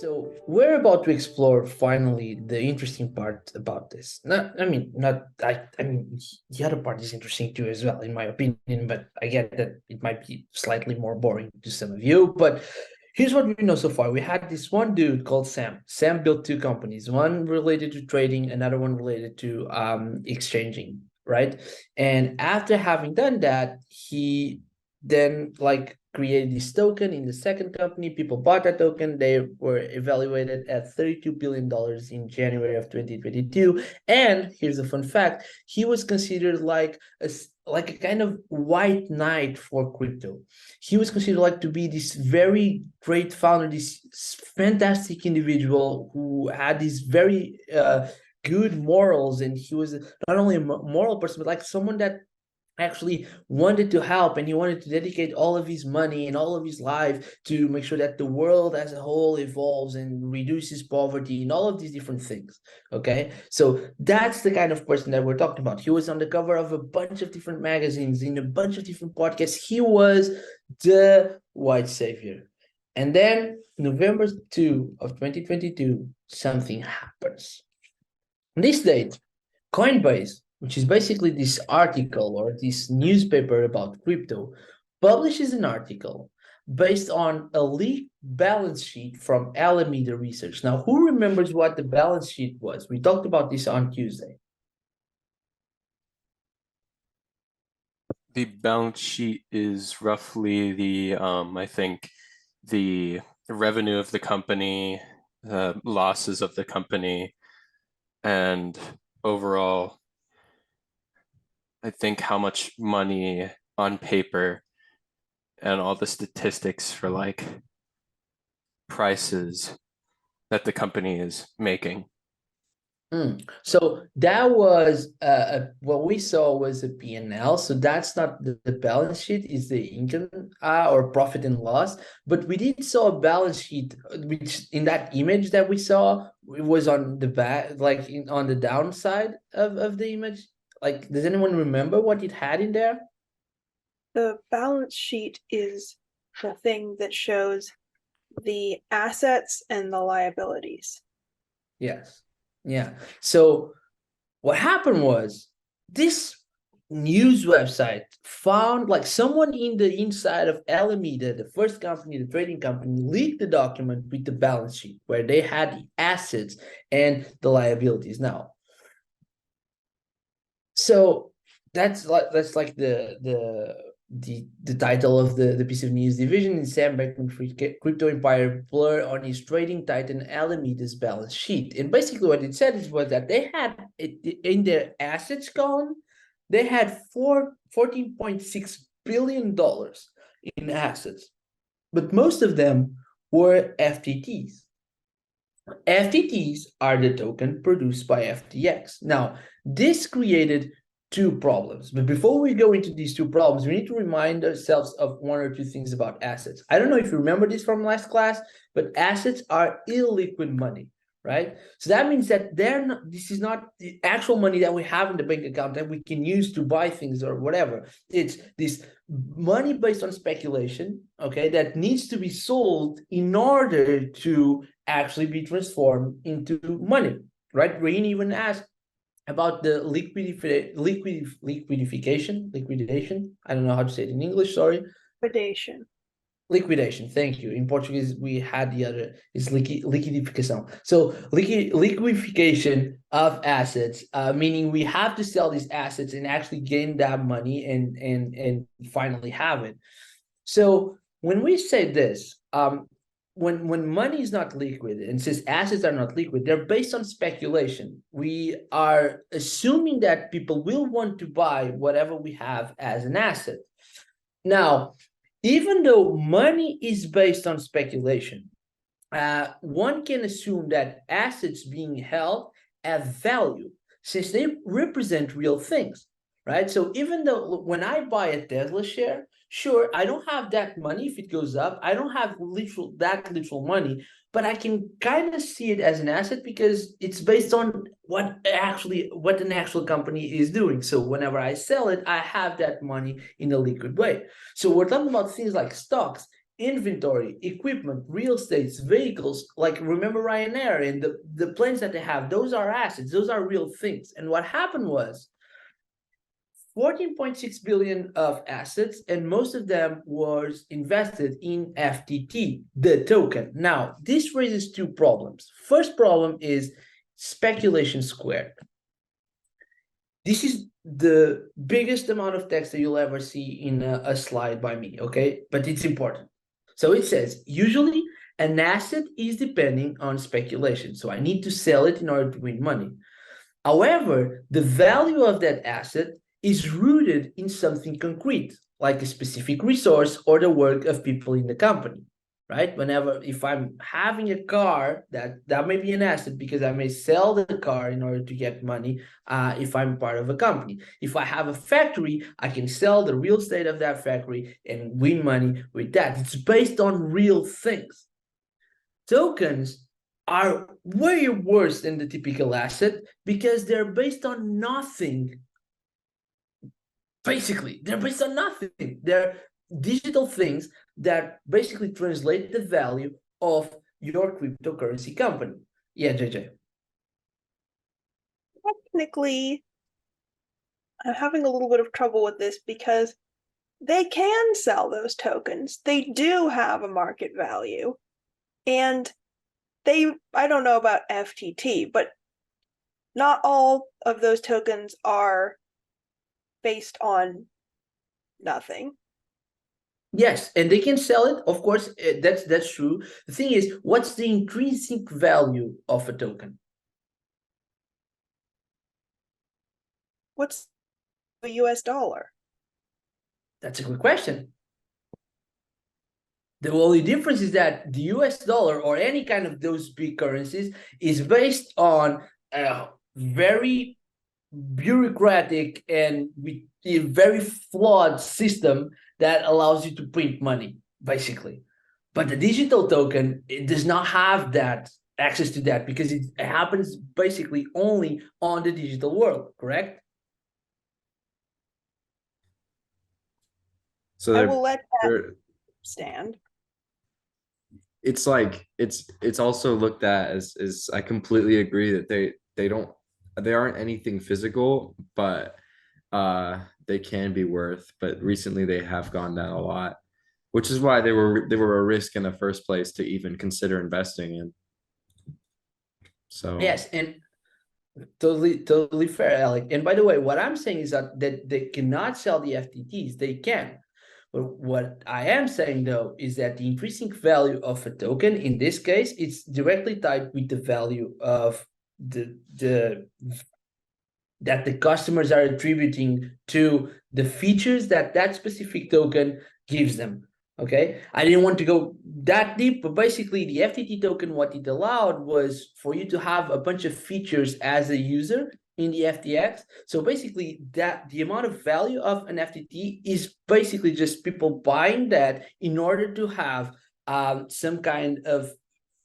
So we're about to explore finally the interesting part about this. The other part is interesting too as well, in my opinion, but I get that it might be slightly more boring to some of you. But here's what we know so far. We had this one dude called Sam. Sam built two companies, one related to trading, another one related to exchanging, right? And after having done that, he then created this token in the second company. People bought that token. They were evaluated at $32 billion in January of 2022. And here's a fun fact: he was considered like a kind of white knight for crypto. He was considered like to be this very great founder, this fantastic individual who had these very good morals, and he was not only a moral person, but like someone that actually wanted to help, and he wanted to dedicate all of his money and all of his life to make sure that the world as a whole evolves and reduces poverty and all of these different things. Okay, so that's the kind of person that we're talking about. He was on the cover of a bunch of different magazines, in a bunch of different podcasts. He was the white savior. And then November 2 of 2022, something happens. On this date, Coinbase, which is basically this article or this newspaper about crypto, publishes an article based on a leaked balance sheet from Alameda Research. Now, who remembers what the balance sheet was? We talked about this on Tuesday. The balance sheet is roughly I think the revenue of the company, losses of the company, and overall, I think how much money on paper and all the statistics for like prices that the company is making. So that was what we saw was a P&L. So that's not the balance sheet, is the income or profit and loss. But we did saw a balance sheet, which in that image that we saw, it was on the back, on the downside of the image. Like, does anyone remember what it had in there? The balance sheet is the thing that shows the assets and the liabilities. Yes. Yeah. So what happened was this news website found, like, someone in the inside of Alameda, the first company, the trading company, leaked the document with the balance sheet where they had the assets and the liabilities. Now, so that's like the title of the piece of news. Division in Sam Bankman-Fried crypto empire blur on his trading titan Alameda's balance sheet. And basically what it said was that they had in their assets column, they had $14.6 billion in assets, but most of them were FTTs. FTTs are the token produced by FTX. Now, this created two problems. But before we go into these two problems, we need to remind ourselves of one or two things about assets. I don't know if you remember this from last class, but assets are illiquid money, right? So that means that this is not the actual money that we have in the bank account that we can use to buy things or whatever. It's this money based on speculation, okay, that needs to be sold in order to actually be transformed into money, right? Rain even asked about the liquidation. I don't know how to say it in English, sorry. Liquidation, thank you. In Portuguese, we had the other, is liquidificação. So liquidification of assets, meaning we have to sell these assets and actually gain that money and finally have it. So when we say this, when money is not liquid, and since assets are not liquid, they're based on speculation. We are assuming that people will want to buy whatever we have as an asset. Now, even though money is based on speculation, one can assume that assets being held have value since they represent real things, right? So even though when I buy a Tesla share, sure, I don't have that money if it goes up. I don't have that literal money, but I can kind of see it as an asset because it's based on what an actual company is doing. So whenever I sell it, I have that money in a liquid way. So we're talking about things like stocks inventory, equipment, real estates, vehicles, like remember Ryanair and the planes that they have, those are assets, those are real things. And what happened was 14.6 billion of assets, and most of them was invested in FTT, the token. Now, this raises two problems. First problem is speculation squared. This is the biggest amount of text that you'll ever see in a slide by me, okay? But it's important. So it says, usually an asset is depending on speculation. So I need to sell it in order to win money. However, the value of that asset is rooted in something concrete, like a specific resource or the work of people in the company, right? If I'm having a car, that may be an asset because I may sell the car in order to get money if I'm part of a company. If I have a factory, I can sell the real estate of that factory and win money with that. It's based on real things. Tokens are way worse than the typical asset because they're based on nothing. Basically, they're based on nothing. They're digital things that basically translate the value of your cryptocurrency company. Yeah, JJ. Technically, I'm having a little bit of trouble with this because they can sell those tokens. They do have a market value. And I don't know about FTT, but not all of those tokens are based on nothing. Yes, and they can sell it. Of course, that's true. The thing is, what's the intrinsic value of a token? What's a US dollar? That's a good question. The only difference is that the US dollar or any kind of those big currencies is based on a very bureaucratic and with a very flawed system that allows you to print money, basically. But the digital token, it does not have that access to that because it happens basically only on the digital world, correct? So I will let that they're stand. it's like it's also looked at as I completely agree that they aren't anything physical, but they can be worth, but recently they have gone down a lot, which is why they were a risk in the first place to even consider investing in. So Yes, and totally fair, Alec. And by the way, what I'm saying is that they cannot sell the FTTs. They can. But what I am saying though is that the intrinsic value of a token in this case it's directly tied with the value of the that the customers are attributing to the features that that specific token gives them. Okay, I didn't want to go that deep, but basically the FTT token, what it allowed was for you to have a bunch of features as a user in the FTX. So basically that the amount of value of an FTT is basically just people buying that in order to have some kind of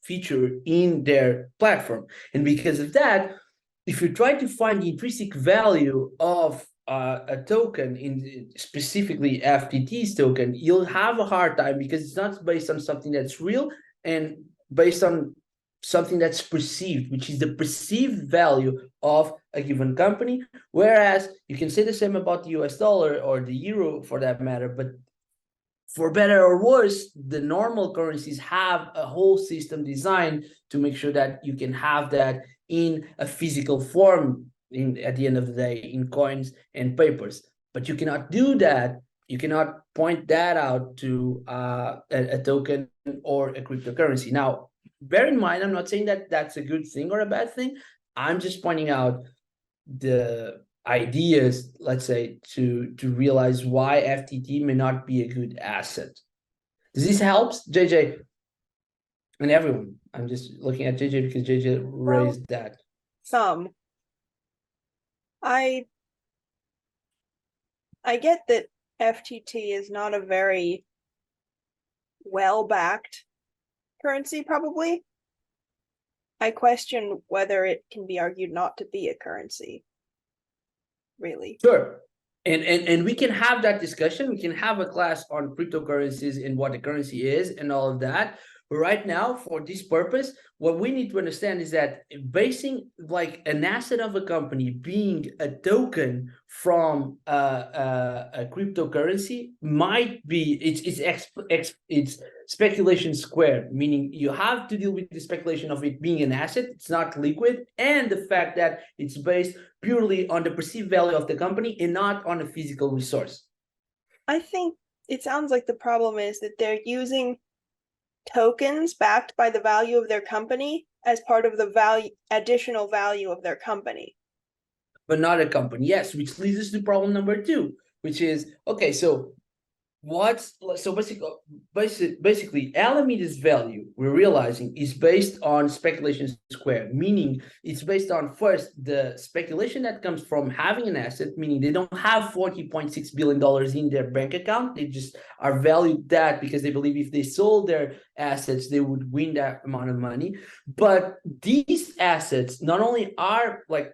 feature in their platform. And because of that, if you try to find the intrinsic value of a token, in specifically FTT's token, you'll have a hard time because it's not based on something that's real and based on something that's perceived, which is the perceived value of a given company. Whereas you can say the same about the US dollar or the euro for that matter, but for better or worse, the normal currencies have a whole system designed to make sure that you can have that in a physical form at the end of the day in coins and papers. But you cannot do that. You cannot point that out to a token or a cryptocurrency. Now, bear in mind, I'm not saying that that's a good thing or a bad thing. I'm just pointing out the ideas, let's say, to realize why FTT may not be a good asset. Does this helps, JJ? And everyone. I'm just looking at JJ because JJ raised that. Some. I get that FTT is not a very well-backed currency, probably. I question whether it can be argued not to be a currency. Really. Sure. And we can have that discussion. We can have a class on cryptocurrencies and what the currency is and all of that. But right now, for this purpose, what we need to understand is that basing like an asset of a company being a token from a cryptocurrency might be it's speculation squared, meaning you have to deal with the speculation of it being an asset. It's not liquid, and the fact that it's based purely on the perceived value of the company and not on a physical resource. I think it sounds like the problem is that they're using tokens backed by the value of their company as part of the additional value of their company. But not a company. Yes, which leads us to problem number 2, which is, okay, so basically Alameda's value, we're realizing, is based on speculation square, meaning it's based on first the speculation that comes from having an asset, meaning they don't have $40.6 billion in their bank account. They just are valued that because they believe if they sold their assets, they would win that amount of money. But these assets not only are like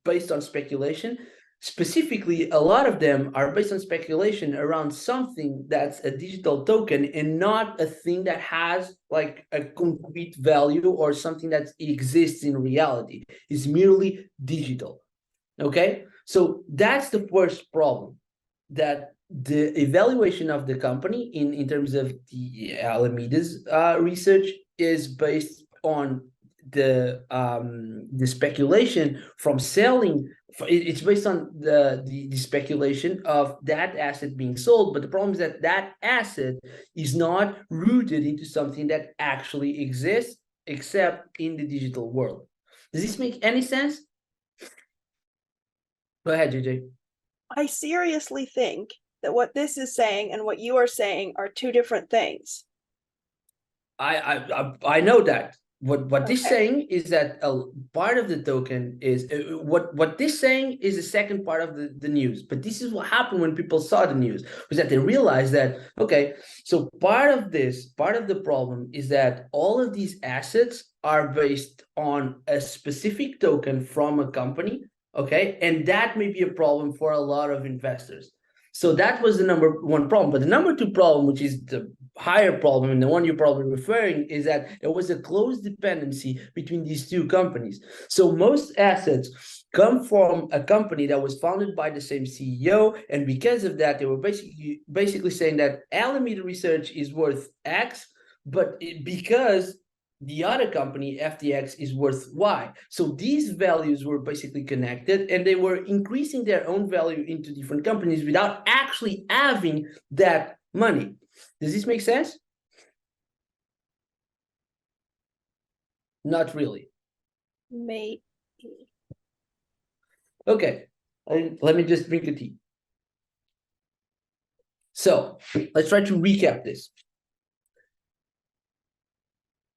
based on speculation, specifically, a lot of them are based on speculation around something that's a digital token and not a thing that has like a concrete value or something that exists in reality. It's merely digital. Okay, so that's the first problem, that the evaluation of the company in terms of the Alameda's research is based on the speculation from selling. It's based on the speculation of that asset being sold, but the problem is that that asset is not rooted into something that actually exists except in the digital world. Does this make any sense? Go ahead, JJ. I seriously think that what this is saying and what you are saying are two different things. I know that. What this Okay. saying is that a part of the token is what this saying is the second part of the news. But this is what happened when people saw the news, was that they realized that, okay, so part of the problem is that all of these assets are based on a specific token from a company, okay, and that may be a problem for a lot of investors. So that was the number 1 problem. But the number 2 problem, which is the higher problem, and the one you're probably referring, is that there was a close dependency between these 2 companies. So most assets come from a company that was founded by the same CEO, and because of that, they were basically saying that Alameda Research is worth X, but because the other company, FTX, is worth Y. So these values were basically connected, and they were increasing their own value into different companies without actually having that money. Does this make sense? Not really. Maybe. Okay, let me just drink a tea. So let's try to recap this.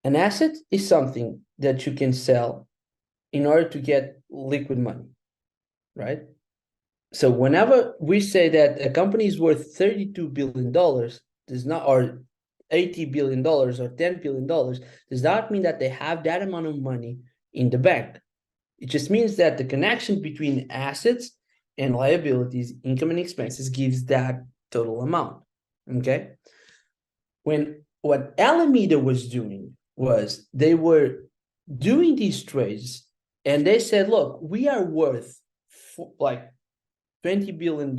An asset is something that you can sell in order to get liquid money, right? So whenever we say that a company is worth $32 billion, does not, or $80 billion or $10 billion, does not mean that they have that amount of money in the bank. It just means that the connection between assets and liabilities, income and expenses, gives that total amount, okay? When what Alameda was doing was they were doing these trades, and they said, look, we are worth like $20 billion.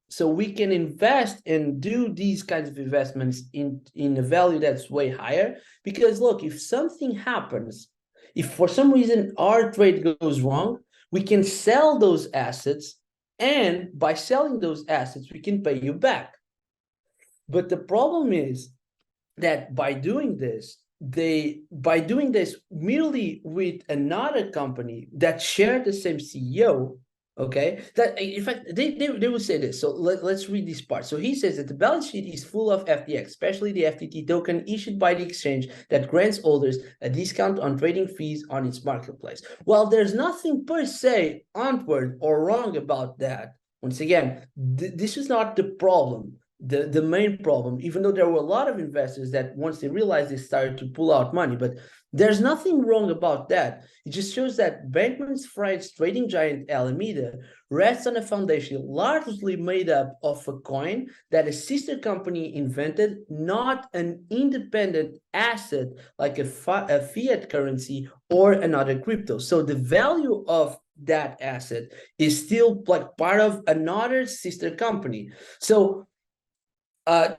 So we can invest and do these kinds of investments in a value that's way higher. Because look, if something happens, if for some reason our trade goes wrong, we can sell those assets, and by selling those assets, we can pay you back. But the problem is that by doing this merely with another company that shared the same CEO, okay, that in fact they will say this. So let's read this part. So he says that the balance sheet is full of FTX, especially the FTT token issued by the exchange that grants holders a discount on trading fees on its marketplace. Well, there's nothing per se untoward or wrong about that. Once again, this is not the problem. the main problem, even though there were a lot of investors that once they realized, they started to pull out money. But there's nothing wrong about that. It just shows that Bankman-Fried's trading giant Alameda rests on a foundation largely made up of a coin that a sister company invented, not an independent asset like a fiat currency or another crypto. So the value of that asset is still like part of another sister company. So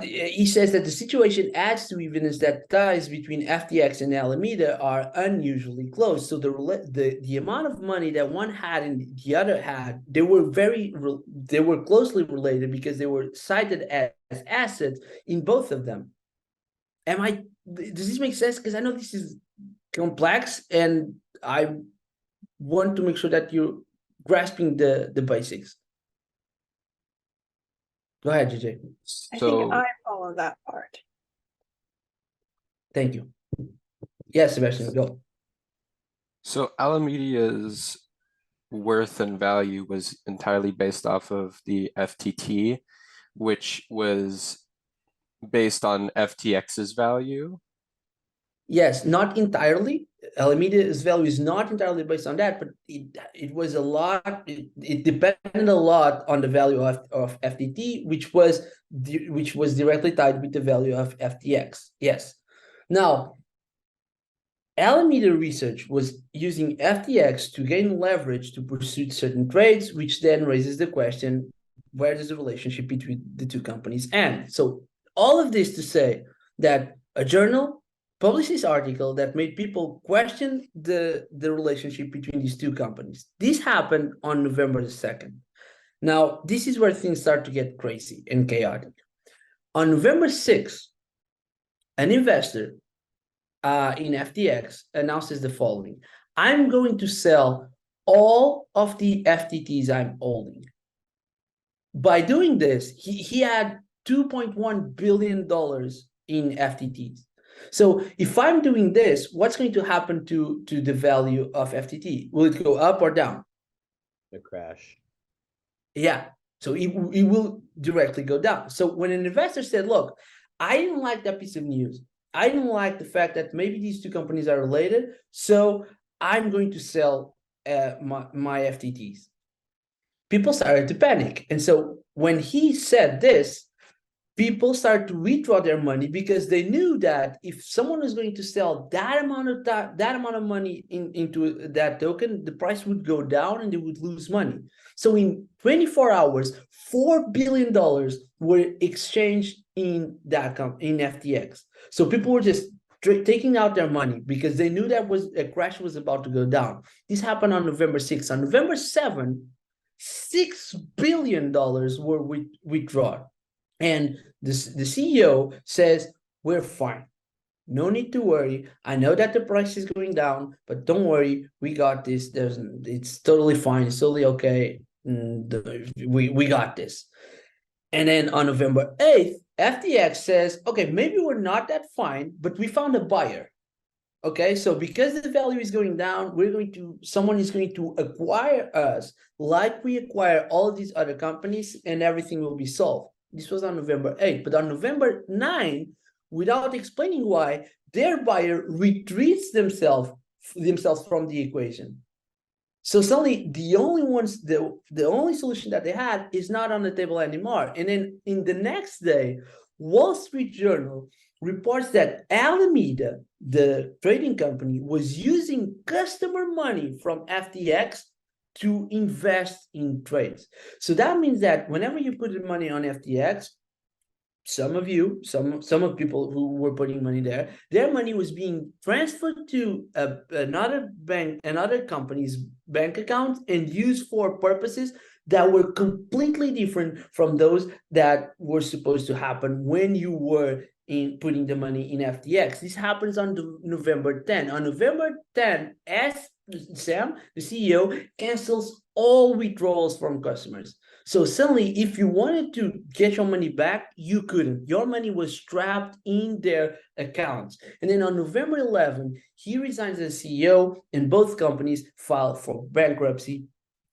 he says that the situation adds to evidence that ties between FTX and Alameda are unusually close. So the amount of money that one had and the other had, they were closely related because they were cited as assets in both of them. Does this make sense? Because I know this is complex, and I want to make sure that you're grasping the basics. Go ahead, JJ. I think I follow that part. Thank you. Yes, Sebastian, go. So Alameda's worth and value was entirely based off of the FTT, which was based on FTX's value. Yes, not entirely. Alameda's value is not entirely based on that, but it was a lot. It depended a lot on the value of FTT, which was directly tied with the value of FTX. Yes. Now, Alameda Research was using FTX to gain leverage to pursue certain trades, which then raises the question, where does the relationship between the two companies end? So all of this to say that a journal published this article that made people question the relationship between these two companies. This happened on November the 2nd. Now, this is where things start to get crazy and chaotic. On November 6th, an investor in FTX announces the following: I'm going to sell all of the FTTs I'm holding. By doing this, he had $2.1 billion in FTTs. So if I'm doing this, what's going to happen to the value of FTT? Will it go up or down? A crash. Yeah. So it will directly go down. So when an investor said, look, I didn't like that piece of news. I didn't like the fact that maybe these two companies are related. So I'm going to sell my FTTs. People started to panic. And so when he said this, people started to withdraw their money because they knew that if someone was going to sell that amount of money into that token, the price would go down and they would lose money. So in 24 hours, $4 billion were exchanged in in FTX. So people were just taking out their money because they knew that a crash was about to go down. This happened on November 6th. On November 7th, $6 billion were withdrawn. And the CEO says, we're fine. No need to worry. I know that the price is going down, but don't worry. We got this. It's totally fine. It's totally okay. We got this. And then on November 8th, FTX says, okay, maybe we're not that fine, but we found a buyer. Okay, so because the value is going down, someone is going to acquire us like we acquire all of these other companies, and everything will be solved. This was on November 8th, but on November 9th, without explaining why, their buyer retreats themselves from the equation. So suddenly the only solution that they had is not on the table anymore. And then in the next day, Wall Street Journal reports that Alameda, the trading company, was using customer money from FTX to invest in trades. So that means that whenever you put the money on FTX, some of people who were putting money there, their money was being transferred to another company's bank account and used for purposes that were completely different from those that were supposed to happen when you were putting the money in FTX. This happens on November 10th. On November 10th, Sam, the CEO, cancels all withdrawals from customers. So suddenly, if you wanted to get your money back, you couldn't. Your money was trapped in their accounts. And then on November 11th, he resigns as CEO, and both companies filed for bankruptcy,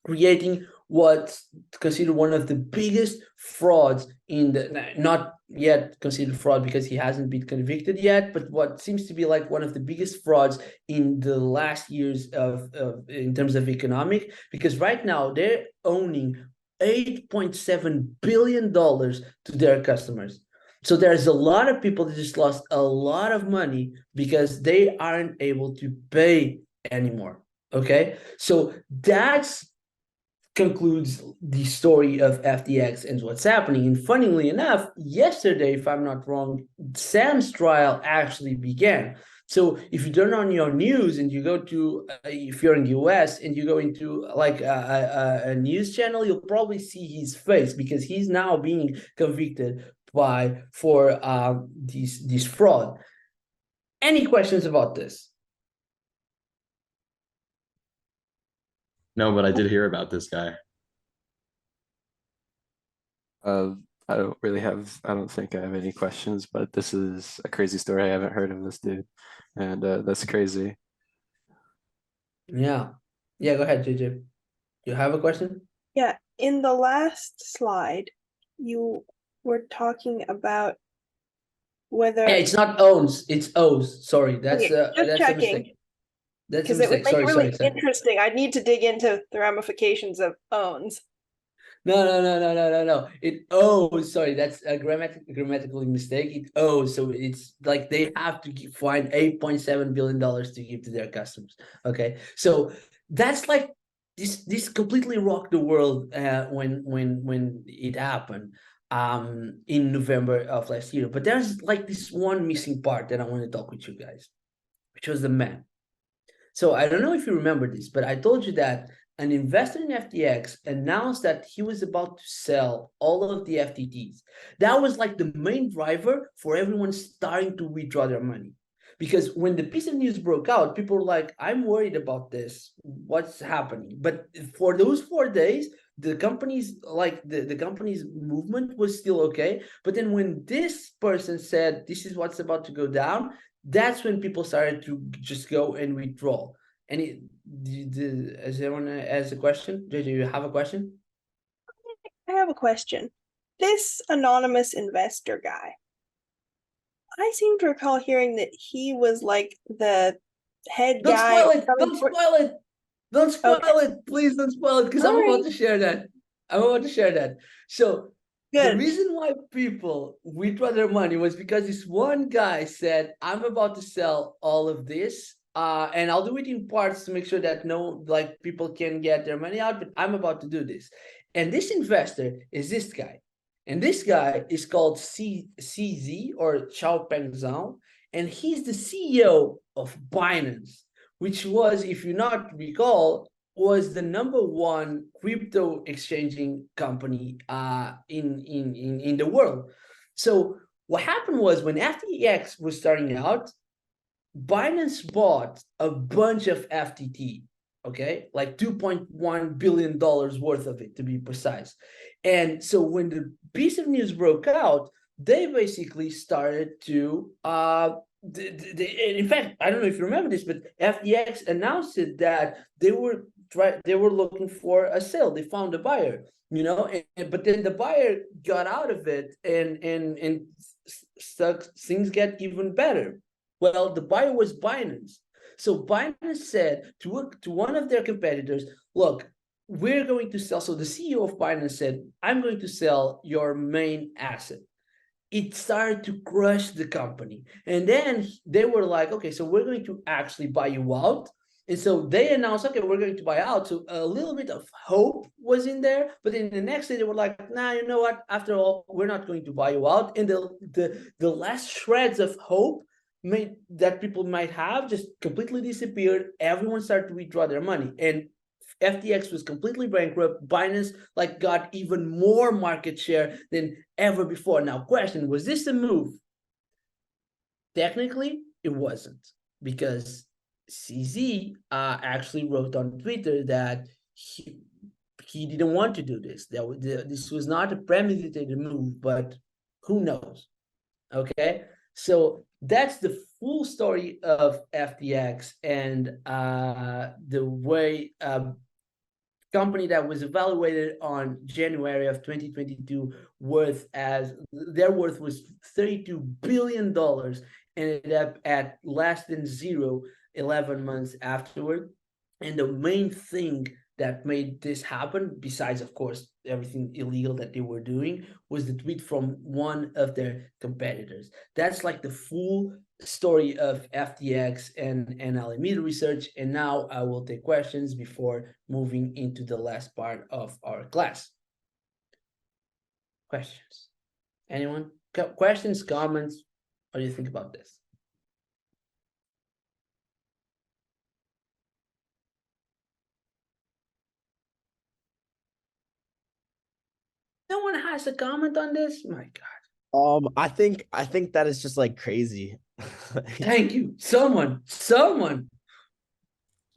creating what's considered one of the biggest frauds in the, not yet considered fraud because he hasn't been convicted yet, but what seems to be like one of the biggest frauds in the last years of in terms of economic, because right now they're owning $8.7 billion to their customers. So there's a lot of people that just lost a lot of money because they aren't able to pay anymore. Okay, so that's concludes the story of FTX and what's happening. And funnily enough, yesterday, if I'm not wrong, Sam's trial actually began. So if you turn on your news and you go to, if you're in the US and you go into like a news channel, you'll probably see his face because he's now being convicted for this fraud. Any questions about this? No, but I did hear about this guy. I don't really have, I don't think I have any questions, but this is a crazy story. I haven't heard of this dude, and that's crazy. Yeah. Yeah, go ahead, JJ. You have a question? Yeah, in the last slide, you were talking about whether Yeah, it's not owns, it's owes. Sorry, okay, just that's a checking mistake. That's a because it would mistake. make it Sorry, really sorry, sorry. interesting. I'd need to dig into the ramifications of owns. No. It owes. Sorry, that's a grammatically mistake. It owes. So it's like they have to find $8.7 billion to give to their customers. Okay, so that's like this completely rocked the world when it happened in November of last year. But there's like this one missing part that I want to talk with you guys, which was the man. So I don't know if you remember this, but I told you that an investor in FTX announced that he was about to sell all of the FTTs. That was like the main driver for everyone starting to withdraw their money. Because when the piece of news broke out, people were like, I'm worried about this. What's happening? But for those 4 days, the company's the company's movement was still okay. But then when this person said this is what's about to go down, that's when people started to just go and withdraw. Any, as everyone has a question? JJ, you have a question? I have a question. This anonymous investor guy, I seem to recall hearing that he was like the head Don't guy. spoil it! Don't spoil it! Don't spoil Okay, it! Please don't spoil it, because all I'm right, about to share that. I'm about to share that. So the good. reason why people withdraw their money was because this one guy said, I'm about to sell all of this. And I'll do it in parts to make sure that no, like people can get their money out, but I'm about to do this. And this investor is this guy. And this guy is called CZ or Chao Peng Zhao, and he's the CEO of Binance, which was, if you not recall, was the #1 crypto exchanging company in the world. So what happened was when FTX was starting out, Binance bought a bunch of FTT, okay, like $2.1 billion worth of it to be precise. And so when the piece of news broke out, they basically started to in fact, I don't know if you remember this, but FTX announced it that they were looking for a sale. They found a buyer, but then the buyer got out of it, and things get even better. Well, the buyer was Binance. So Binance said to one of their competitors, look, we're going to sell. So the CEO of Binance said, I'm going to sell your main asset. It started to crush the company. And then they were like, okay, so we're going to actually buy you out. And so they announced, okay, we're going to buy out. So a little bit of hope was in there. But then the next day they were like, nah, you know what? After all, we're not going to buy you out. And the last shreds of hope that people might have just completely disappeared. Everyone started to withdraw their money. And FTX was completely bankrupt. Binance got even more market share than ever before. Now, question, was this a move? Technically, it wasn't, because CZ actually wrote on Twitter that he didn't want to do this. This was not a premeditated move, but who knows? Okay, so that's the full story of FTX and the way company that was evaluated on January of 2022 their worth was $32 billion, and ended up at less than zero 11 months afterward. And the main thing that made this happen, besides of course everything illegal that they were doing, was the tweet from one of their competitors. That's like the full story of FTX and Alameda Research. And now I will take questions before moving into the last part of our class. Questions? Anyone? Questions, comments? What do you think about this? No one has a comment on this? My God. I think that is just like crazy. Thank you. Someone.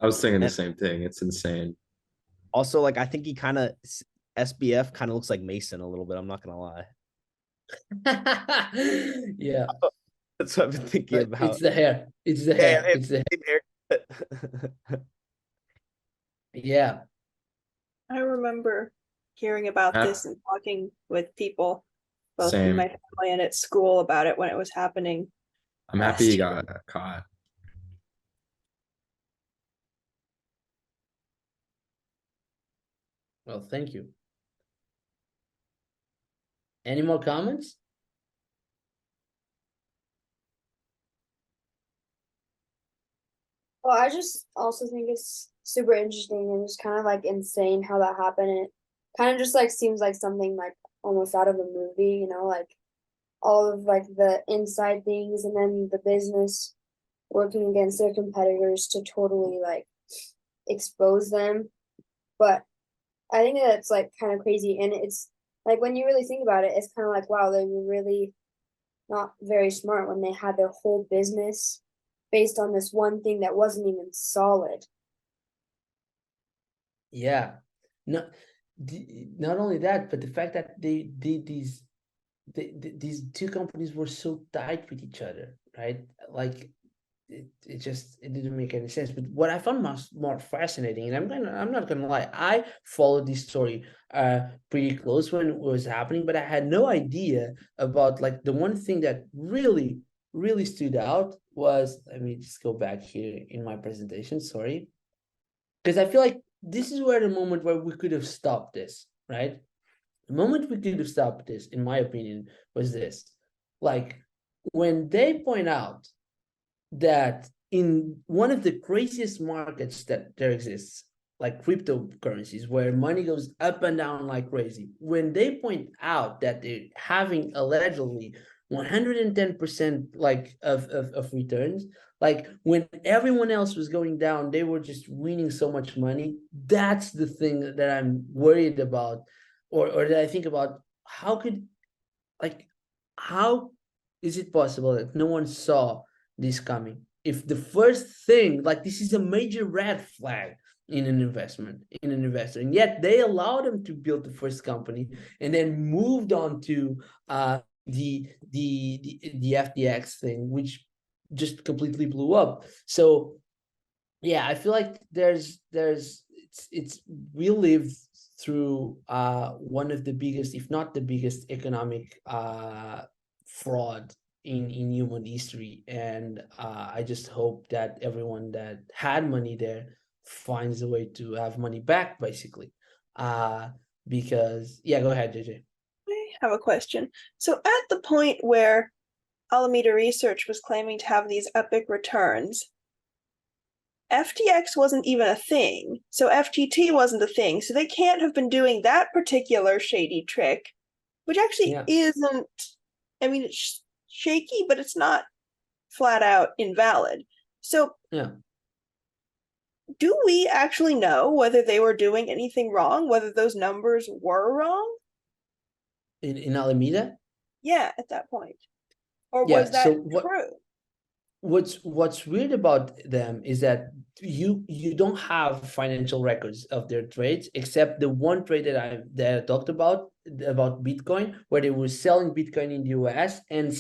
I was thinking the same thing. It's insane. Also, like, I think he kind of SBF kind of looks like Mason a little bit. I'm not gonna lie. Yeah. That's what I've been thinking about. It's the hair. It's the hair. It's the hair. Yeah. I remember hearing about this and talking with people, both in Same. my family and at school, about it when it was happening. I'm happy he got caught. Well, thank you. Any more comments? Well, I just also think it's super interesting and just kind of like insane how that happened. And it kind of just like seems like something like almost out of a movie, you know, like all of like the inside things and then the business working against their competitors to totally like expose them. But I think that's like kind of crazy. And it's like when you really think about it, it's kind of like, wow, they were really not very smart when they had their whole business based on this one thing that wasn't even solid. Yeah. Not only that, but the fact that they did these two companies were so tight with each other, right? Like it didn't make any sense. But what I found more fascinating, and I'm not gonna lie, I followed this story pretty close when it was happening, but I had no idea about like the one thing that really stood out was, let me just go back here in my presentation, sorry, because I feel like this is where the moment where we could have stopped this, right? The moment we could have stopped this, in my opinion, was this. Like when they point out that in one of the craziest markets that there exists, like cryptocurrencies, where money goes up and down like crazy, when they point out that they're having allegedly 110% like of returns, like when everyone else was going down, they were just winning so much money. That's the thing that I'm worried about, or that I think about. How is it possible that no one saw this coming? If the first thing, like this is a major red flag in an investor, and yet they allowed them to build the first company and then moved on to the FTX thing, which just completely blew up. So yeah, I feel like we live through one of the biggest, if not the biggest, economic fraud in human history, and I just hope that everyone that had money there finds a way to have money back, basically. Because yeah, go ahead, JJ. I have a question. So at the point where Alameda Research was claiming to have these epic returns, FTX wasn't even a thing. So FTT wasn't a thing. So they can't have been doing that particular shady trick, which actually isn't, I mean, it's shaky, but it's not flat out invalid. So do we actually know whether they were doing anything wrong, whether those numbers were wrong? In Alameda? Yeah, at that point. Or was that true? What's weird about them is that you don't have financial records of their trades, except the one trade that I talked about Bitcoin, where they were selling Bitcoin in the US and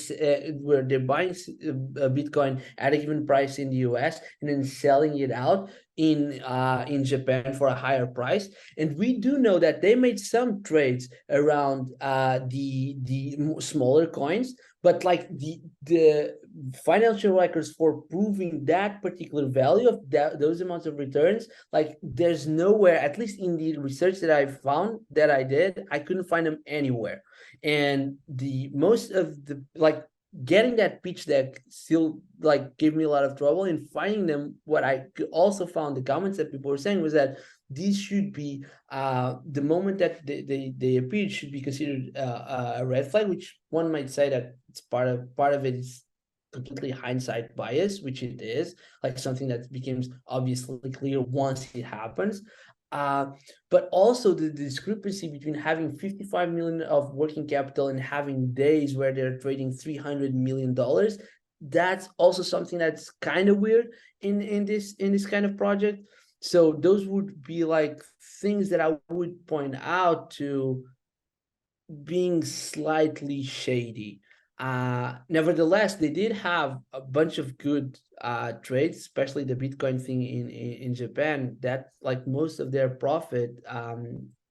where they're buying Bitcoin at a given price in the US and then selling it out in Japan for a higher price, and we do know that they made some trades around the smaller coins, but like the financial records for proving that particular value of those amounts of returns, like there's nowhere, at least in the research that I found that I did, I couldn't find them anywhere. And the most of the like getting that pitch deck still like gave me a lot of trouble in finding them. What I also found, the comments that people were saying was that these should be the moment that they appeared should be considered a red flag, which one might say that it's part of it is completely hindsight bias, which it is, like something that becomes obviously clear once it happens. But also the discrepancy between having 55 million of working capital and having days where they're trading $300 million, that's also something that's kind of weird in this kind of project. So those would be like things that I would point out to being slightly shady. Nevertheless, they did have a bunch of good trades, especially the Bitcoin thing in Japan, that like most of their profit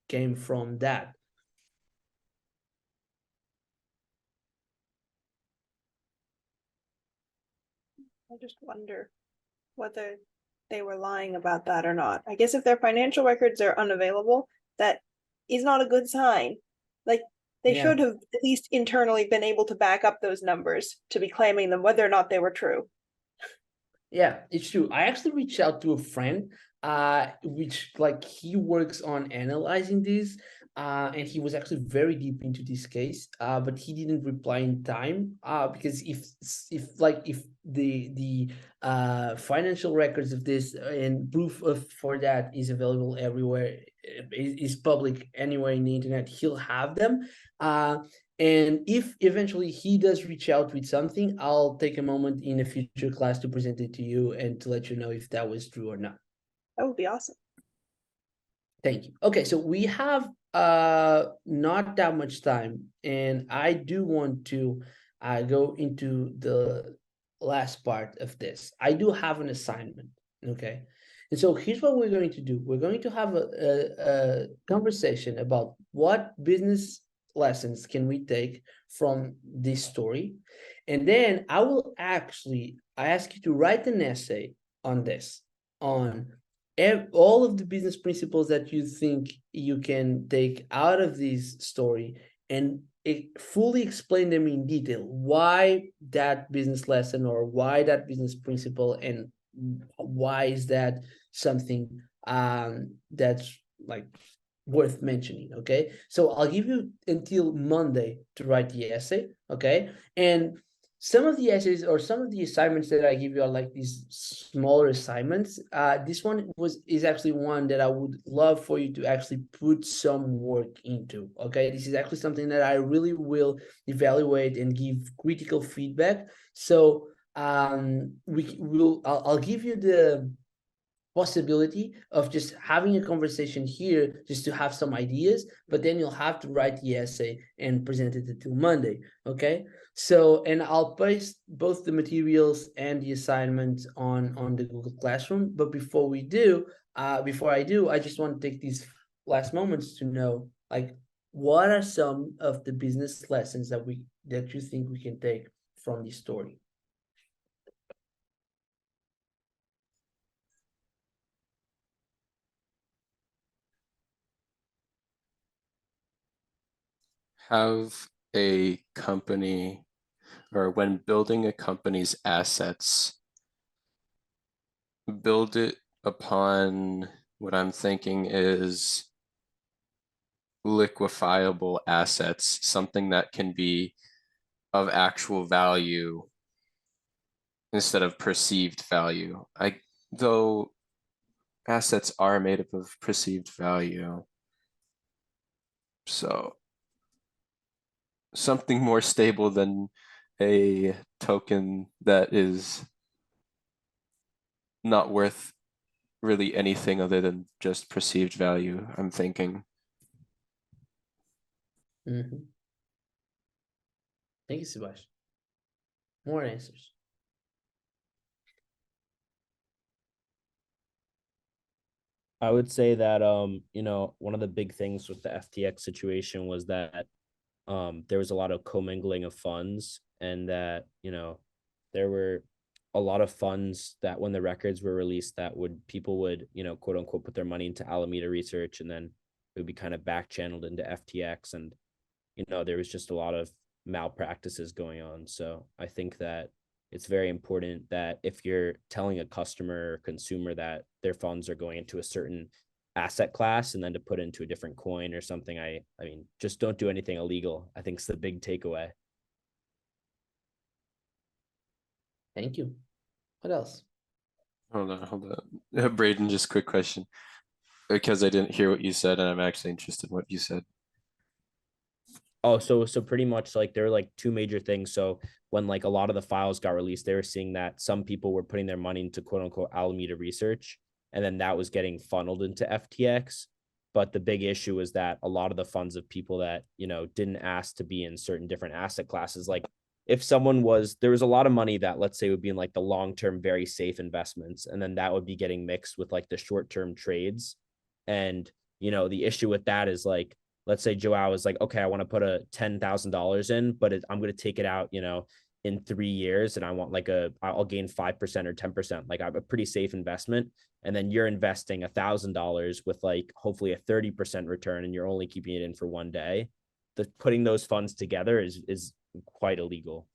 came from that. I just wonder whether they were lying about that or not. I guess if their financial records are unavailable, that is not a good sign. Like they should have at least internally been able to back up those numbers to be claiming them, whether or not they were true. Yeah, it's true. I actually reached out to a friend, which like he works on analyzing this, and he was actually very deep into this case, but he didn't reply in time, because if the financial records of this and proof of for that is available everywhere, is public anywhere in the internet, he'll have them. And if eventually he does reach out with something, I'll take a moment in a future class to present it to you and to let you know if that was true or not. That would be awesome. Thank you. Okay, so we have not that much time, and I do want to go into the last part of this. I do have an assignment, okay? And so here's what we're going to do. We're going to have a conversation about what business lessons can we take from this story. And then I ask you to write an essay on this, on all of the business principles that you think you can take out of this story, and fully explain them in detail, why that business lesson or why that business principle, and why is that something that's like worth mentioning. Okay, so I'll give you until Monday to write the essay. Okay, and some of the essays or some of the assignments that I give you are like these smaller assignments. This one is actually one that I would love for you to actually put some work into. Okay, this is actually something that I really will evaluate and give critical feedback. So I'll give you the possibility of just having a conversation here just to have some ideas, but then you'll have to write the essay and present it until Monday. Okay, so and I'll paste both the materials and the assignments on the Google Classroom. But before I do, I just want to take these last moments to know, like, what are some of the business lessons that you think we can take from this story? Have a company, or when building a company's assets, build it upon what I'm thinking is liquefiable assets, something that can be of actual value instead of perceived value. Though assets are made up of perceived value, so something more stable than a token that is not worth really anything other than just perceived value, I'm thinking. Mm-hmm. Thank you, Sebastian. More answers. I would say that one of the big things with the FTX situation was that there was a lot of commingling of funds, and that there were a lot of funds that when the records were released, that people would quote unquote put their money into Alameda Research, and then it would be kind of back channeled into FTX, and there was just a lot of malpractices going on. So I think that it's very important that if you're telling a customer or consumer that their funds are going into a certain asset class and then to put into a different coin or something, I mean, just don't do anything illegal. I think it's the big takeaway. Thank you. What else? Hold on. Braden, just quick question. Because I didn't hear what you said, and I'm actually interested in what you said. Oh, so pretty much like there are like two major things. So when like a lot of the files got released, they were seeing that some people were putting their money into quote unquote Alameda Research, and then that was getting funneled into FTX. But the big issue is that a lot of the funds of people that didn't ask to be in certain different asset classes, like if there was a lot of money that, let's say, would be in like the long-term very safe investments, and then that would be getting mixed with like the short-term trades. And the issue with that is like, let's say Joao is like, okay, I want to put a $10,000 in, but I'm going to take it out, in 3 years, and I want like I'll gain 5% or 10%. Like I have a pretty safe investment. And then you're investing $1,000 with like hopefully a 30% return, and you're only keeping it in for one day. Putting those funds together is quite illegal.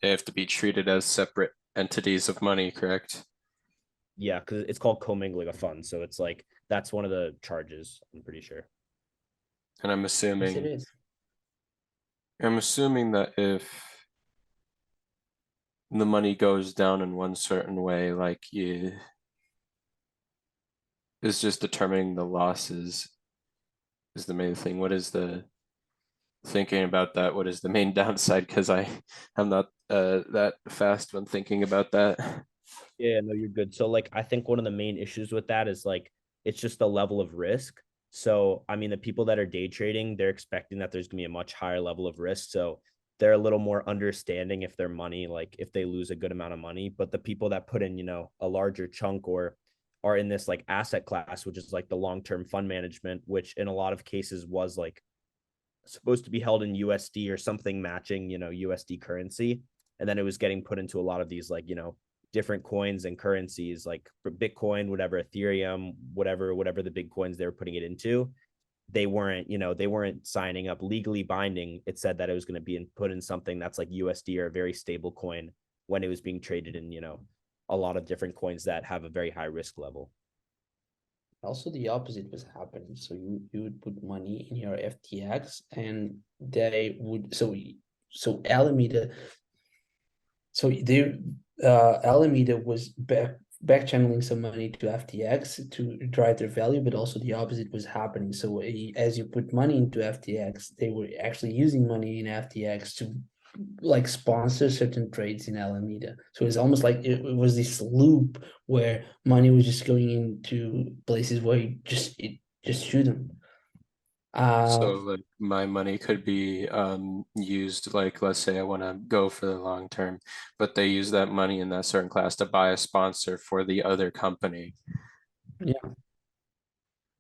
They have to be treated as separate entities of money, correct? Yeah, because it's called commingling a fund. So it's like that's one of the charges, I'm pretty sure. And I'm Yes, it assuming is. that if the money goes down in one certain way, like is just determining the losses is the main thing. What is the thinking about that? What is the main downside? Because I'm not that fast when thinking about that. Yeah, no, you're good. So like I think one of the main issues with that is like it's just the level of risk. So I mean the people that are day trading, they're expecting that there's gonna be a much higher level of risk. So they're a little more understanding if their money, like if they lose a good amount of money. But the people that put in, a larger chunk or are in this like asset class, which is like the long-term fund management, which in a lot of cases was like supposed to be held in USD or something matching, USD currency. And then it was getting put into a lot of these like, different coins and currencies like Bitcoin, whatever, Ethereum, whatever the big coins they were putting it into. They weren't signing up legally binding. It said that it was going to be put in something that's like USD or a very stable coin when it was being traded in, a lot of different coins that have a very high risk level. Also, the opposite was happening. So you would put money in your FTX, and they would so Alameda. So Alameda was back channeling some money to FTX to drive their value, but also the opposite was happening. So as you put money into FTX, they were actually using money in FTX to like sponsor certain trades in Alameda. So it's almost like it was this loop where money was just going into places where it just shouldn't. So Uh, like my money could be used, like let's say I want to go for the long term, but they use that money in that certain class to buy a sponsor for the other company. yeah.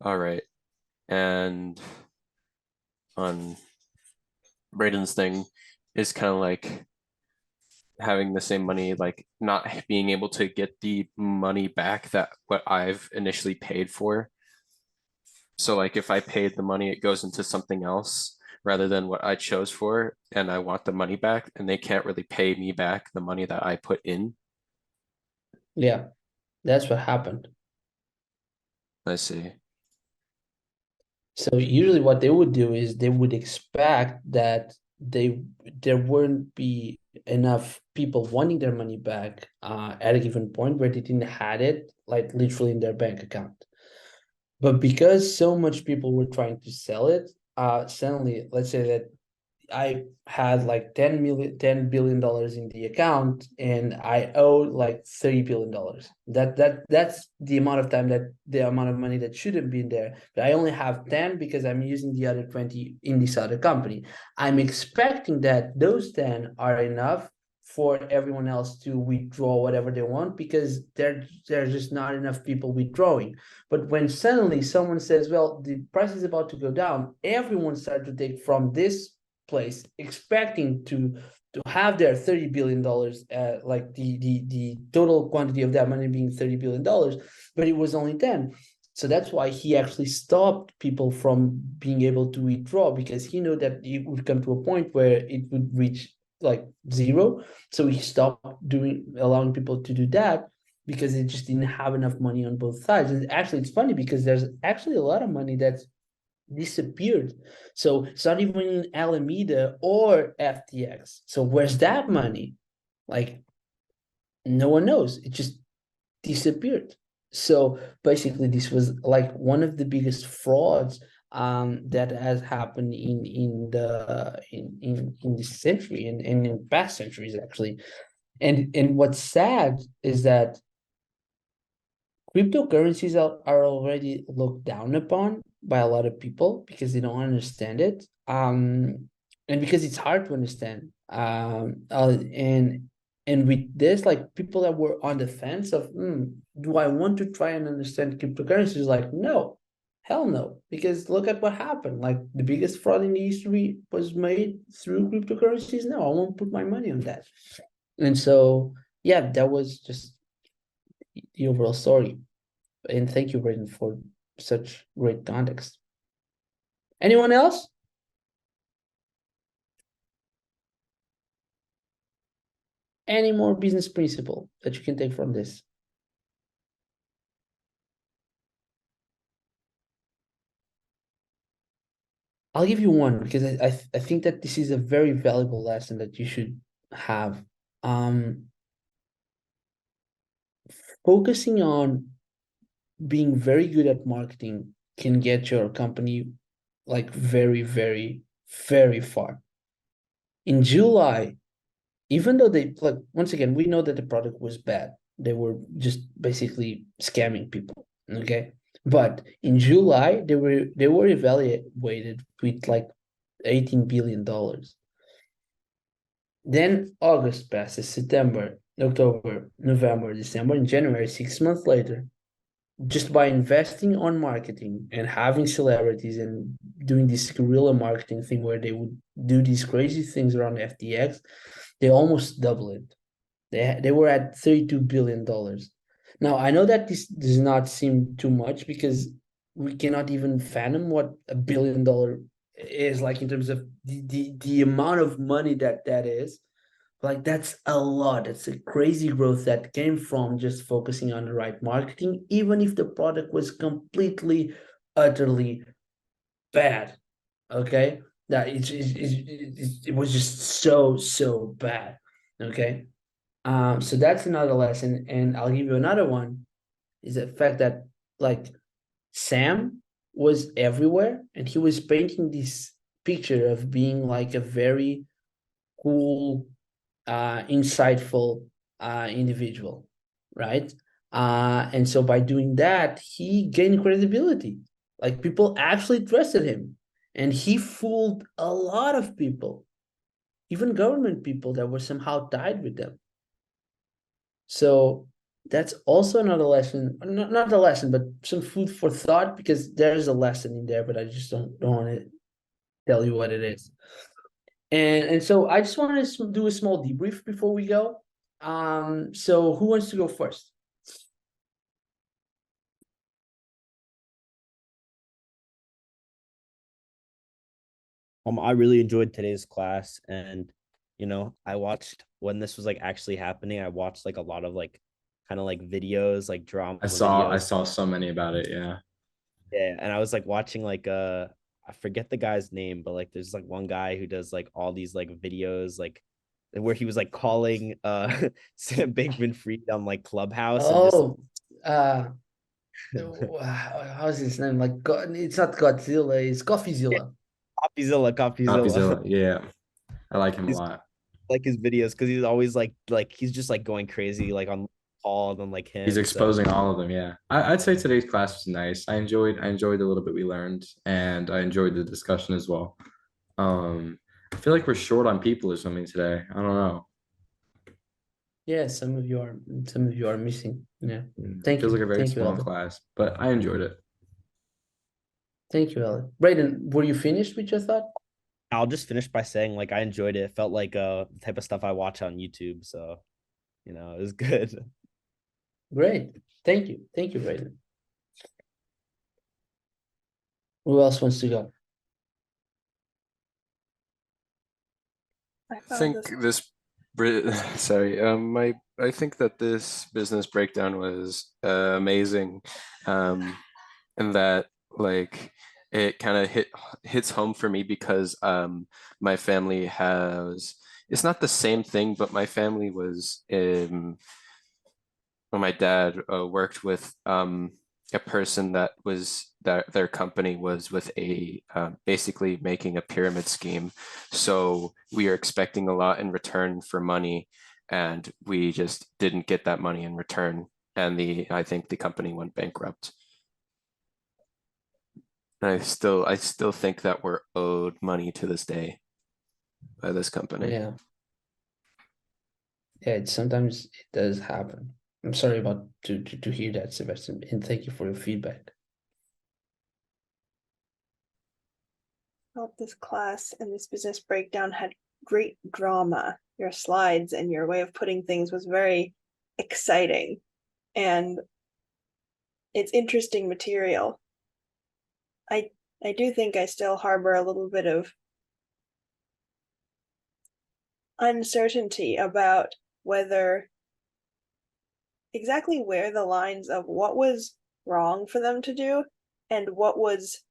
All right. And on Braden's thing is kind of like having the same money, like not being able to get the money back that what I've initially paid for. So like if I paid the money, it goes into something else rather than what I chose for, and I want the money back, and they can't really pay me back the money that I put in. Yeah, that's what happened. I see. So usually what they would do is they would expect that there wouldn't be enough people wanting their money back at a given point where they didn't had it like literally in their bank account. But because so much people were trying to sell it, suddenly let's say that I had like $10 billion in the account, and I owe like $30 billion. That's the amount of time that the amount of money that should have been there. But I only have 10 because I'm using the other 20 in this other company. I'm expecting that those 10 are enough for everyone else to withdraw whatever they want, because there's just not enough people withdrawing. But when suddenly someone says, well, the price is about to go down, everyone starts to take from this place, expecting to have their $30 billion, like the total quantity of that money being $30 billion, but it was only 10. So that's why he actually stopped people from being able to withdraw, because he knew that it would come to a point where it would reach like zero. So he stopped allowing people to do that, because it just didn't have enough money on both sides. And actually, it's funny because there's actually a lot of money that's disappeared. So it's not even in Alameda or FTX. So where's that money? Like, no one knows. It just disappeared. So basically, this was like one of the biggest frauds that has happened in this century and in past centuries, actually. And what's sad is that cryptocurrencies are already looked down upon by a lot of people because they don't understand it, and because it's hard to understand. And with this, like, people that were on the fence of, do I want to try and understand cryptocurrencies? Like, no, hell no, because look at what happened. Like, the biggest fraud in the history was made through cryptocurrencies. No, I won't put my money on that. And so, yeah, that was just the overall story. And thank you, Braden, for such great context. Anyone else? Any more business principle that you can take from this? I'll give you one, because I think that this is a very valuable lesson that you should have. Focusing on being very good at marketing can get your company like very, very, very far. In July, even though they, like, once again, we know that the product was bad. They were just basically scamming people. Okay. But in July, they were evaluated with like $18 billion. Then August passes, September, October, November, December, and January, 6 months later, just by investing on marketing and having celebrities and doing this guerrilla marketing thing where they would do these crazy things around FTX, they almost double it. They were at $32 billion. Now, I know that this does not seem too much because we cannot even fathom what $1 billion is like in terms of the amount of money that is. Like, that's a lot. It's a crazy growth that came from just focusing on the right marketing, even if the product was completely, utterly bad. Okay, that it was just so bad. Okay, so that's another lesson, and I'll give you another one. Is the fact that, like, Sam was everywhere, and he was painting this picture of being like a very cool, insightful individual, right? And so by doing that, he gained credibility. Like, people actually trusted him, and he fooled a lot of people, even government people that were somehow tied with them. So that's also another lesson, not a lesson, but some food for thought, because there's a lesson in there, but I just don't want to tell you what it is. And so I just want to do a small debrief before we go. So who wants to go first? I really enjoyed today's class, and I watched when this was like actually happening. I watched like a lot of like kind of like videos, like drama I videos. saw so many about it. Yeah. Yeah, and I was like watching like I forget the guy's name, but like there's like one guy who does like all these like videos like where he was like calling Sam Bankman-Fried on like Clubhouse and just Oh, how's his name? Like, God, it's not Godzilla, it's CoffeeZilla. Coffeezilla. Copyzilla. Yeah. I like him a He's lot. like his videos because he's always like he's just like going crazy like on Paul and then like He's him. So exposing all of them. Yeah. I'd say today's class was nice. I enjoyed the little bit we learned, and I enjoyed the discussion as well. I feel like we're short on people or something today. I don't know. Yeah, some of you are missing. Yeah. Mm, Thank feels you. like a very Thank you, small Elder. class, but I enjoyed it. Thank you, Elder. Brayden, were you finished with your thought? I'll just finish by saying like I enjoyed it. It felt like the type of stuff I watch on YouTube. So, it was good. Great. Thank you. Thank you, Brayden. Who else wants to go? I I found think this. sorry, I think that this business breakdown was amazing, and that like it kind of hits home for me because my family has, it's not the same thing, but my family was when my dad worked with a person that was that their company was with a basically making a pyramid scheme. So we are expecting a lot in return for money, and we just didn't get that money in return. And I think the company went bankrupt. And I still think that we're owed money to this day by this company. Yeah. Yeah, sometimes it does happen. I'm sorry about to hear that, Sebastian, and thank you for your feedback. Thought this class and this business breakdown had great drama. Your slides and your way of putting things was very exciting, and it's interesting material. I do think I still harbor a little bit of uncertainty about whether exactly where the lines of what was wrong for them to do and what was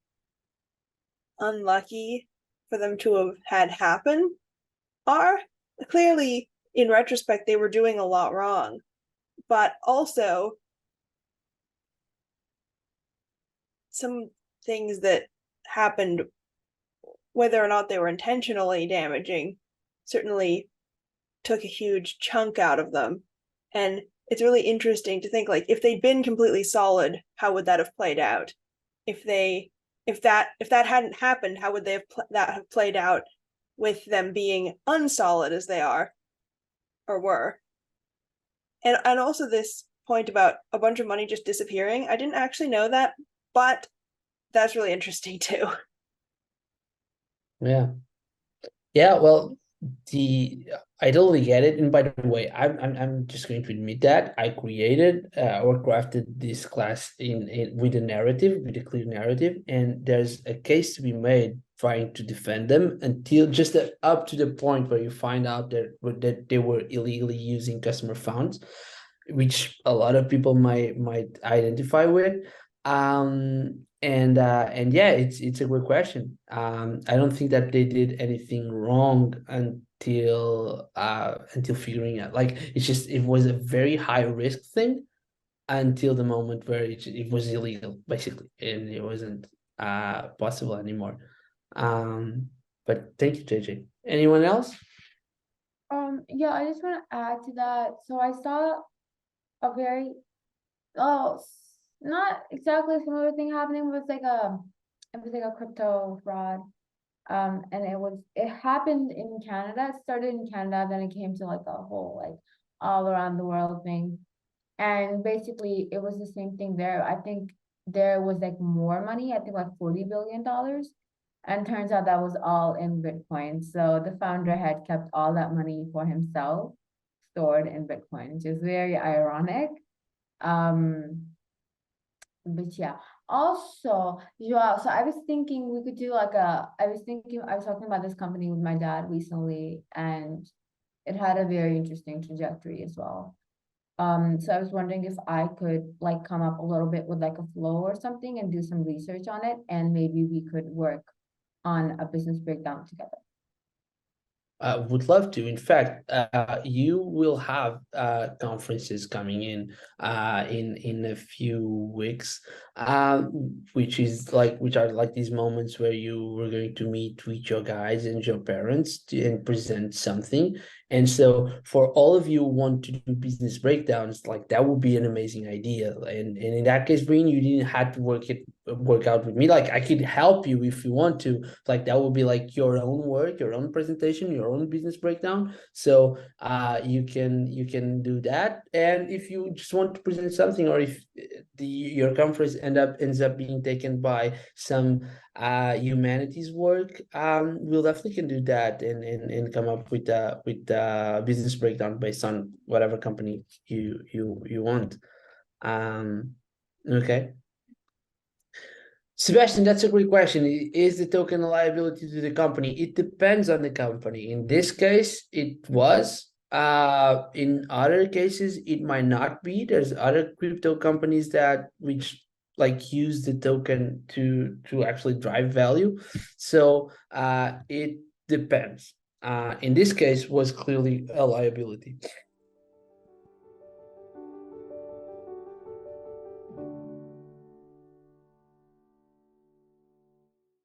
unlucky for them to have had happen are. Clearly, in retrospect, they were doing a lot wrong, but also some things that happened, whether or not they were intentionally damaging, certainly took a huge chunk out of them. And it's really interesting to think, like, if they'd been completely solid, how would that have played out? If that hadn't happened, how would that have played out with them being unsolid as they are or were? And also this point about a bunch of money just disappearing, I didn't actually know that, but that's really interesting too. Yeah. Yeah, well, I totally get it. And by the way, I'm just going to admit that I created or crafted this class in with a narrative, with a clear narrative, and there's a case to be made trying to defend them until just up to the point where you find out that they were illegally using customer funds, which a lot of people might identify with. And yeah, it's a great question. I don't think that they did anything wrong until figuring out, like, it was a very high risk thing until the moment where it was illegal basically, and it wasn't possible anymore. But thank you, JJ. Anyone else? Yeah, I just want to add to that. So I saw a very not exactly a similar thing happening. It was like a crypto fraud. And it happened in Canada. It started in Canada, then it came to like a whole like all around the world thing. And basically it was the same thing there. I think there was like more money, I think like $40 billion. And turns out that was all in Bitcoin. So the founder had kept all that money for himself, stored in Bitcoin, which is very ironic. Um, but yeah, also, Joao, so I was thinking we could do like I was talking about this company with my dad recently, and it had a very interesting trajectory as well. So I was wondering if I could like come up a little bit with like a flow or something and do some research on it, and maybe we could work on a business breakdown together. Would love to. In fact, you will have conferences coming in a few weeks. which are like these moments where you were going to meet with your guys and your parents and present something. And so for all of you who want to do business breakdowns, like that would be an amazing idea. And in that case, Breen, you didn't have to work out with me. Like I could help you if you want to. Like that would be like your own work, your own presentation, your own business breakdown. So you can do that. And if you just want to present something, or if your conference ends up being taken by some humanities work, we'll definitely can do that and come up with business breakdown based on whatever company you want. Okay. Sebastian, that's a great question. Is the token a liability to the company? It depends on the company. In this case, it was. In other cases, it might not be. There's other crypto companies that which like use the token to actually drive value. So it depends. In this case, was clearly a liability.